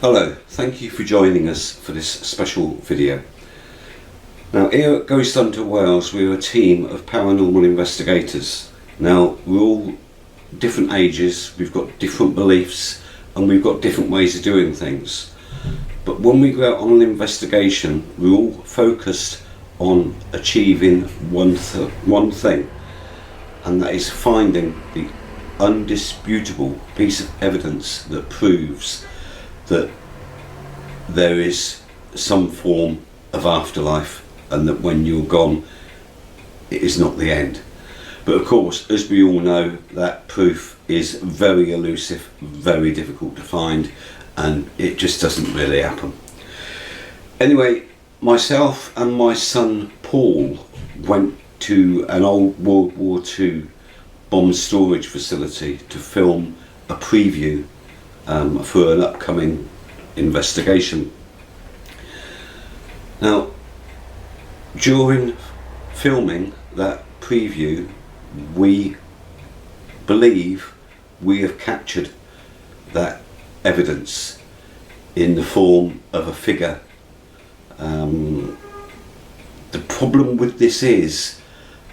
Hello, thank you for joining us for this special video. Now here at Ghost Hunter Wales we're a team of paranormal investigators. Now we're all different ages, we've got different beliefs and we've got different ways of doing things. But when we go out on an investigation we're all focused on achieving one thing, and that is finding the undisputable piece of evidence that proves that there is some form of afterlife and that when you're gone it is not the end. But of course, as we all know, that proof is very elusive, very difficult to find, and it just doesn't really happen. Anyway, myself and my son Paul went to an old World War II bomb storage facility to film a preview for an upcoming investigation. Now, during filming that preview, we believe we have captured that evidence in the form of a figure. The problem with this is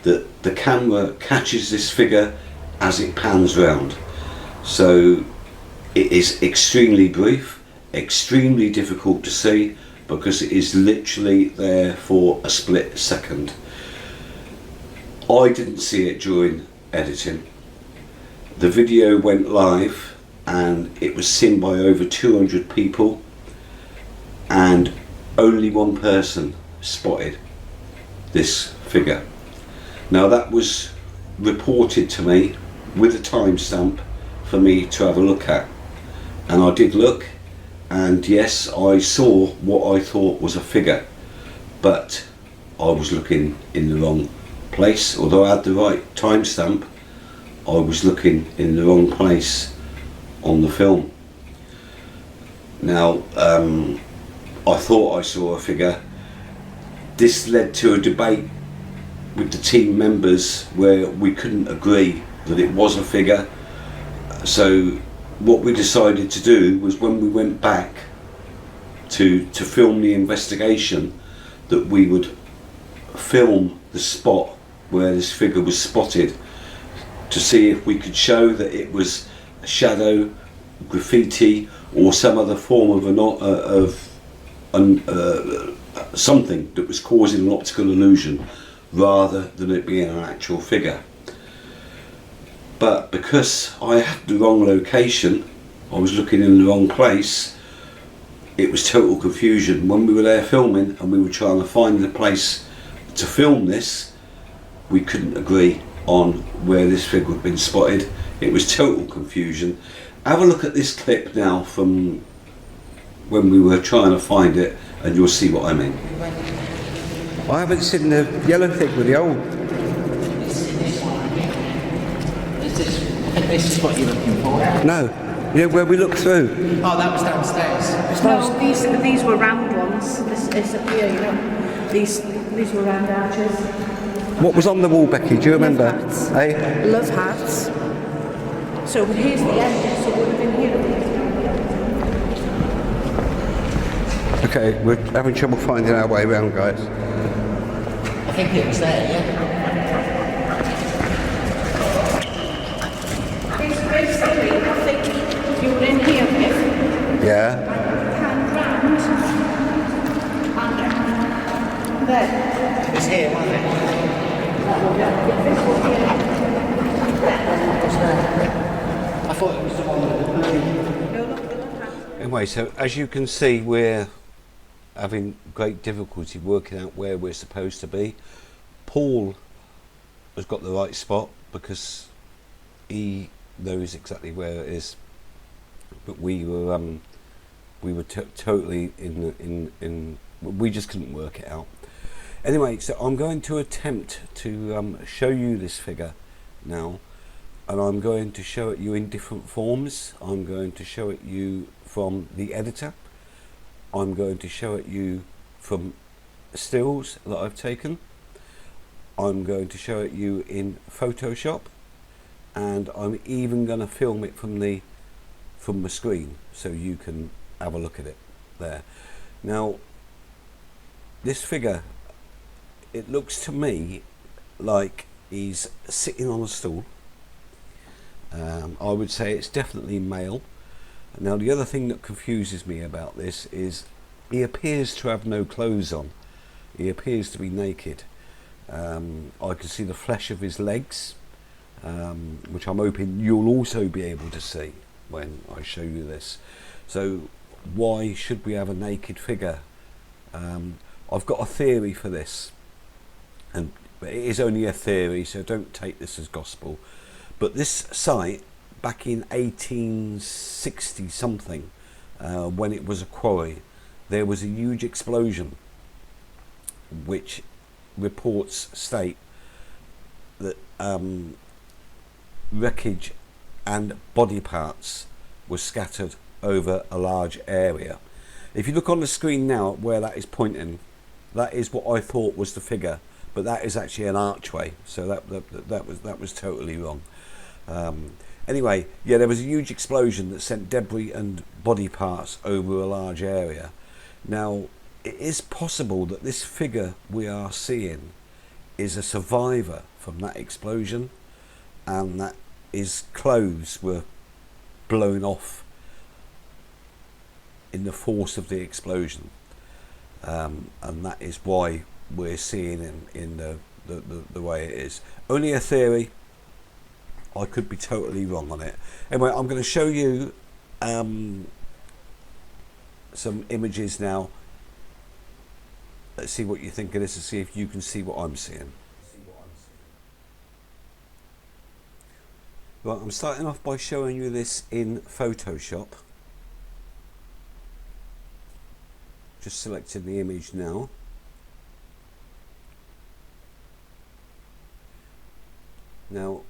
that the camera catches this figure as it pans round, so it is extremely brief, extremely difficult to see because it is literally there for a split second. I didn't see it during editing. The video went live and it was seen by over 200 people and only one person spotted this figure. Now that was reported to me with a timestamp for me to have a look at, and I did look, and yes, I saw what I thought was a figure, but I was looking in the wrong place. Although I had the right timestamp, I was looking in the wrong place on the film. Now I thought I saw a figure. This led to a debate with the team members where we couldn't agree that it was a figure. So what we decided to do was, when we went back to film the investigation, that we would film the spot where this figure was spotted to see if we could show that it was a shadow, graffiti, or some other form of something that was causing an optical illusion rather than it being an actual figure. But because I had the wrong location, I was looking in the wrong place, it was total confusion. When we were there filming and we were trying to find the place to film this, we couldn't agree on where this figure had been spotted. It was total confusion. Have a look at this clip now from when we were trying to find it and you'll see what I mean. I haven't seen the yellow thing with the old. This is what you're looking for? No, you know where we looked through. Oh, that was downstairs. No, these were round ones. This is up here, you know. These were round arches. What was on the wall, Becky? Do you remember? Love hats. Eh? Love hats. So here's the end, so it would have been here. Okay, we're having trouble finding our way around, guys. I think it was there, yeah? Basically, I think you were in here with. Yeah. Pan round. And there. It was here, wasn't it? I thought it was the one with the blue. Anyway, so as you can see, we're having great difficulty working out where we're supposed to be. Paul has got the right spot because he knows exactly where it is, but we were totally in we just couldn't work it out. Anyway, so I'm going to attempt to show you this figure now, and I'm going to show it you in different forms. I'm going to show it you from the editor. I'm going to show it you from stills that I've taken. I'm going to show it you in Photoshop, and I'm even going to film it from the screen so you can have a look at it there. Now, this figure, it looks to me like he's sitting on a stool. I would say it's definitely male. Now, the other thing that confuses me about this is he appears to have no clothes on. He appears to be naked. I can see the flesh of his legs, which I'm hoping you'll also be able to see when I show you this. So why should we have a naked figure? I've got a theory for this, and it is only a theory, so don't take this as gospel. But this site, back in 1860 something, when it was a quarry, there was a huge explosion, which reports state that wreckage and body parts were scattered over a large area. If you look on the screen now where that is pointing, that is what I thought was the figure, but that is actually an archway, so that was totally wrong. Anyway, yeah, there was a huge explosion that sent debris and body parts over a large area. Now, it is possible that this figure we are seeing is a survivor from that explosion, and that his clothes were blown off in the force of the explosion, and that is why we're seeing him in the way it is. Only a theory. I could be totally wrong on it. Anyway, I'm going to show you some images now. Let's see what you think of this and see if you can see what I'm seeing. Right, I'm starting off by showing you this in Photoshop. Just selecting the image now. Now,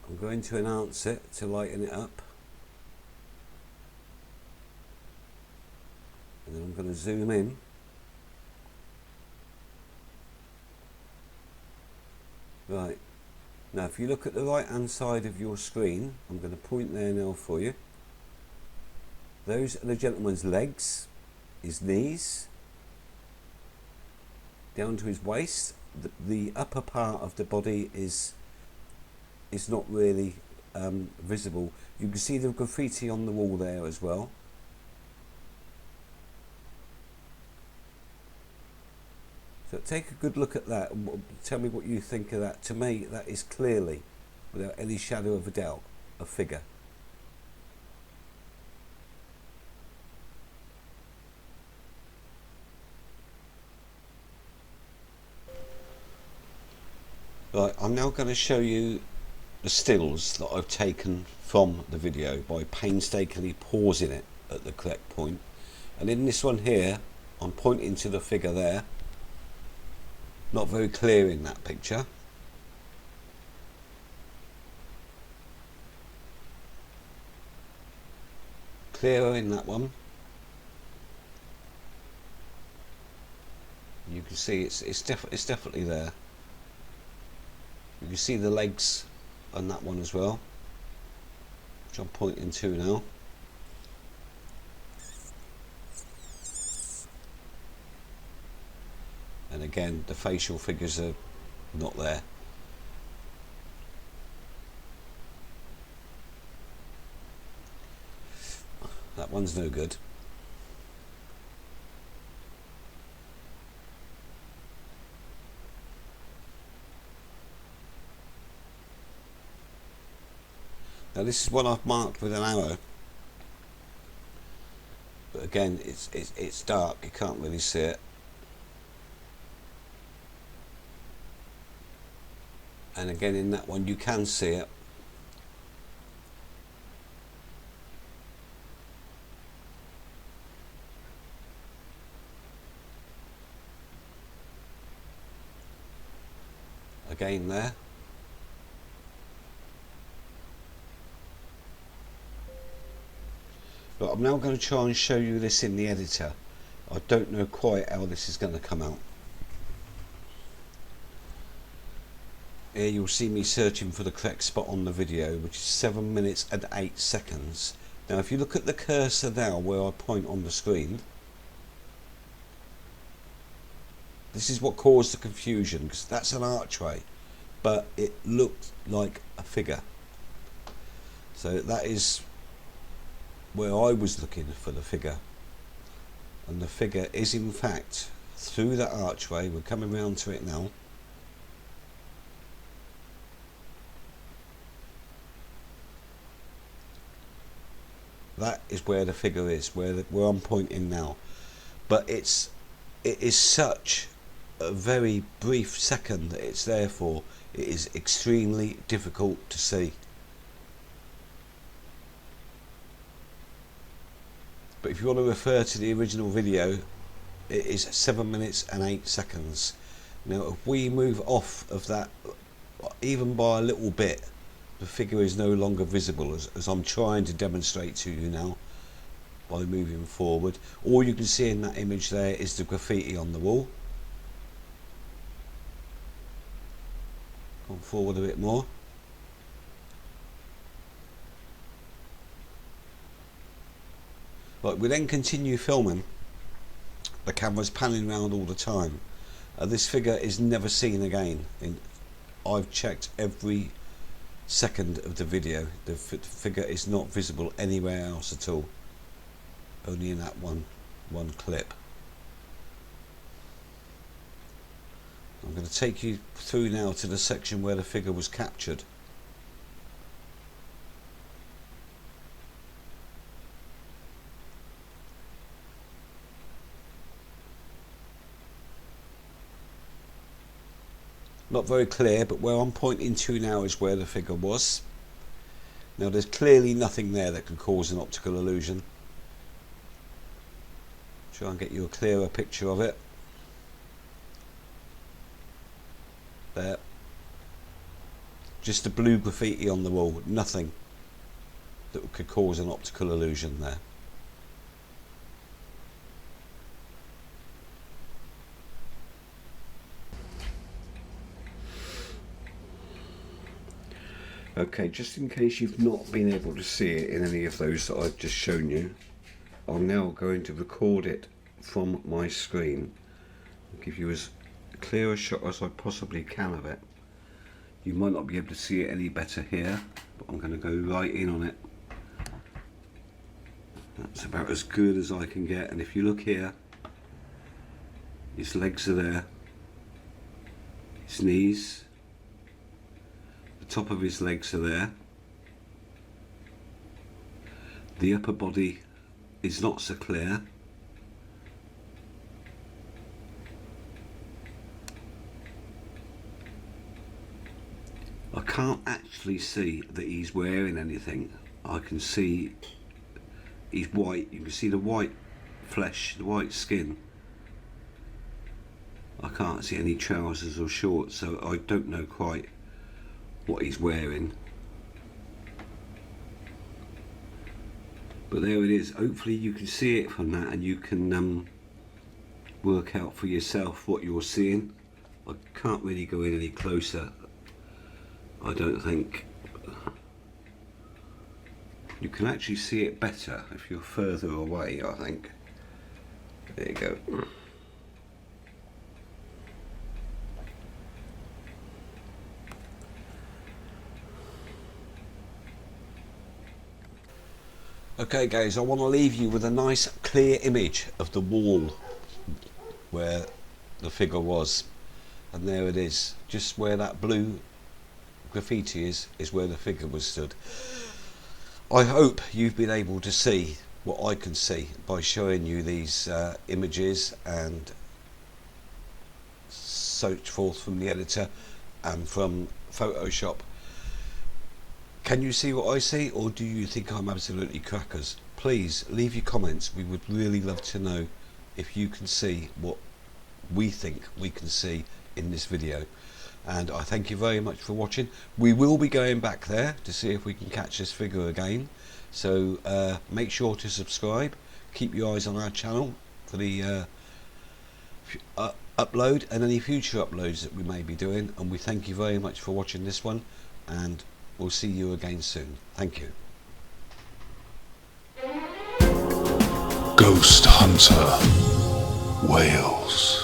I'm going to enhance it to lighten it up. And then I'm going to zoom in. Right, now if you look at the right hand side of your screen, I'm going to point there now for you. Those are the gentleman's legs, his knees, down to his waist. The upper part of the body is not really visible. You can see the graffiti on the wall there as well. So take a good look at that and tell me what you think of that. To me, that is clearly, without any shadow of a doubt, a figure. Right, I'm now going to show you the stills that I've taken from the video by painstakingly pausing it at the correct point. And in this one here, I'm pointing to the figure there. Not very clear in that picture. Clearer in that one. You can see it's definitely there. You can see the legs on that one as well, which I'm pointing to now. And again, the facial figures are not there. That one's no good. Now this is one I've marked with an arrow, but again it's dark, you can't really see it. And again in that one you can see it. Again there. But I'm now going to try and show you this in the editor. I don't know quite how this is going to come out. here you'll see me searching for the correct spot on the video, which is 7 minutes and 8 seconds. Now if you look at the cursor now where I point on the screen, this is what caused the confusion, because that's an archway but it looked like a figure. So that is where I was looking for the figure, and the figure is in fact through that archway. We're coming round to it now. That is where the figure is, where I'm pointing now. But it is such a very brief second that it's there for. It is extremely difficult to see. But if you want to refer to the original video, it is 7 minutes and 8 seconds. Now if we move off of that even by a little bit, the figure is no longer visible, as I'm trying to demonstrate to you now by moving forward. All you can see in that image there is the graffiti on the wall. Come forward a bit more. Right, we then continue filming. The camera's panning around all the time. This figure is never seen again. I've checked every second of the video. The figure is not visible anywhere else at all, only in that one clip. I'm going to take you through now to the section where the figure was captured. Not very clear, but where I'm pointing to now is where the figure was. Now there's clearly nothing there that can cause an optical illusion. Try and get you a clearer picture of it. There. Just the blue graffiti on the wall, nothing that could cause an optical illusion there. Okay, just in case you've not been able to see it in any of those that I've just shown you, I'm now going to record it from my screen and give you as clear a shot as I possibly can of it. You might not be able to see it any better here, but I'm going to go right in on it. That's about as good as I can get, and if you look here, his legs are there, his knees, the top of his legs are there, the upper body is not so clear, I can't actually see that he's wearing anything. I can see he's white, you can see the white flesh, the white skin. I can't see any trousers or shorts, so I don't know quite what he's wearing. But there it is. Hopefully you can see it from that, and you can work out for yourself what you're seeing. I can't really go in any closer, I don't think. You can actually see it better if you're further away, I think. There you go. Okay guys, I want to leave you with a nice clear image of the wall where the figure was, and there it is, just where that blue graffiti is where the figure was stood. I hope you've been able to see what I can see by showing you these images and so forth from the editor and from Photoshop. Can you see what I see, or do you think I'm absolutely crackers? Please leave your comments. We would really love to know if you can see what we think we can see in this video. And I thank you very much for watching. We will be going back there to see if we can catch this figure again, so make sure to subscribe, keep your eyes on our channel for the upload and any future uploads that we may be doing, and we thank you very much for watching this one, and we'll see you again soon. Thank you. Ghost Hunter Wales.